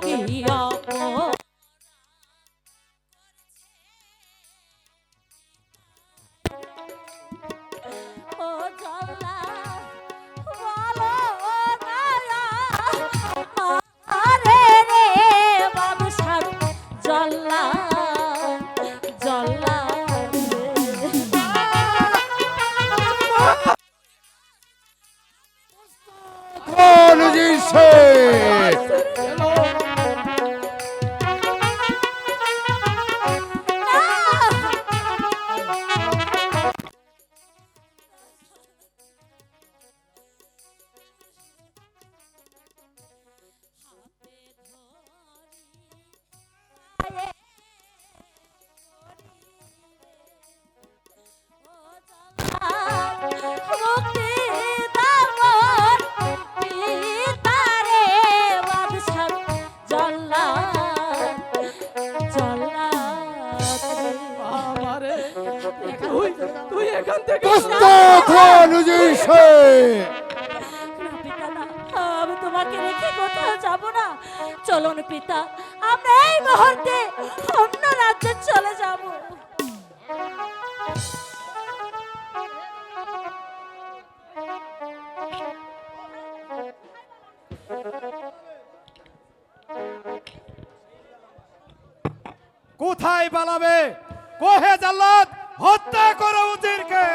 কি অপরাধ ও জল্লা বলো দয়া আরে রে বাদশার জল্লা জল্লা নজির শেখ মুক্তি দামন পিতারে বাদশার জল্লা জল্লা আমারে তুই তুই এখান থেকে প্রস্তুত হ নজির শেখ পিতা না আমি তোমাকে রেখে কোথাও যাব না চলুন পিতা আমরা এই মুহূর্তে অন্য রাজ্যে চলে যাব কোথায় পালাবে কোহে জাল্লাদ হত্যা করো উজিরকে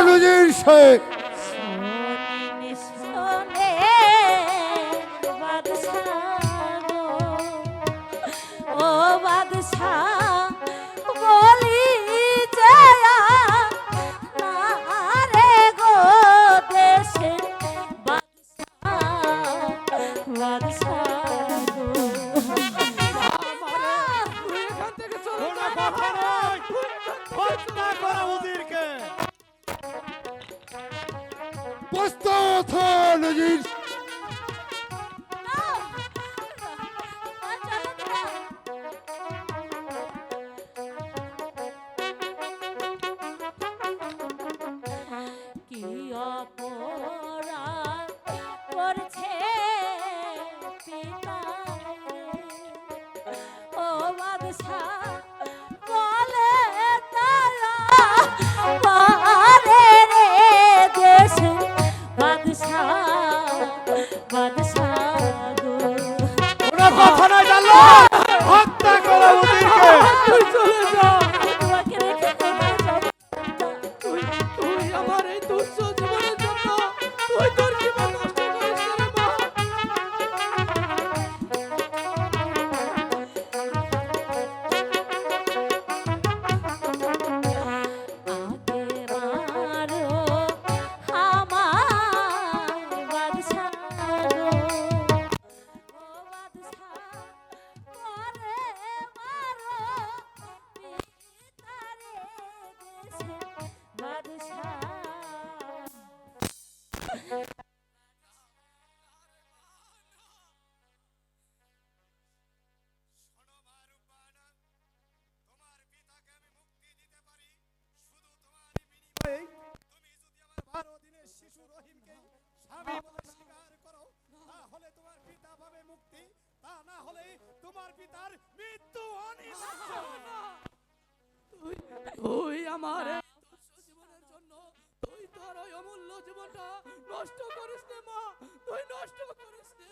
নজির শেখ শোনে বাদশাহ গো, ও বাদশাহ বলি যে না রে গো দেশে বাদশাহ বাদশাহ গো। তুই এখান থেকে চলে কোনো যা কথা নয় হত্যা করো উজিরকে প্রস্তুত হ নজির কি অপরাধ করছে পিতা ও বাদশাহ বলে দয়া মারে রে দেশে বাদশাহ বাদশাহ গো কোনো কথা নয় জাল্লাদ হত্যা করো উজিরকে তুই চলে যা তোমাকে রেখে কোথাও যাব না। তুই তুই আমার এই তুচ্ছ জীবনের জন্য তুই তোর জীবন নষ্ট করিস না রে মা আগে মারো আমায় বাদশাহ গো, ও বাদশাহ পরে মারো পিতারে দেশে বাদশাহ বারো দিনের শিশু রহিমকে স্বামী বলে স্বীকার করো তাহলে তোমার পিতা পাবে মুক্তি তা না হলে তোমার পিতার মৃত্যু অনিবার্য তুই তুই আমার এই তুচ্ছ জীবনের জন্য তুই তোর ওই অমূল্য জীবনটা নষ্ট করিস নে মা তুই নষ্ট করিস নে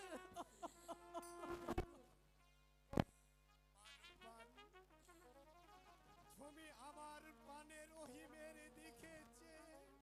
তুমি আমার পানে রহিমের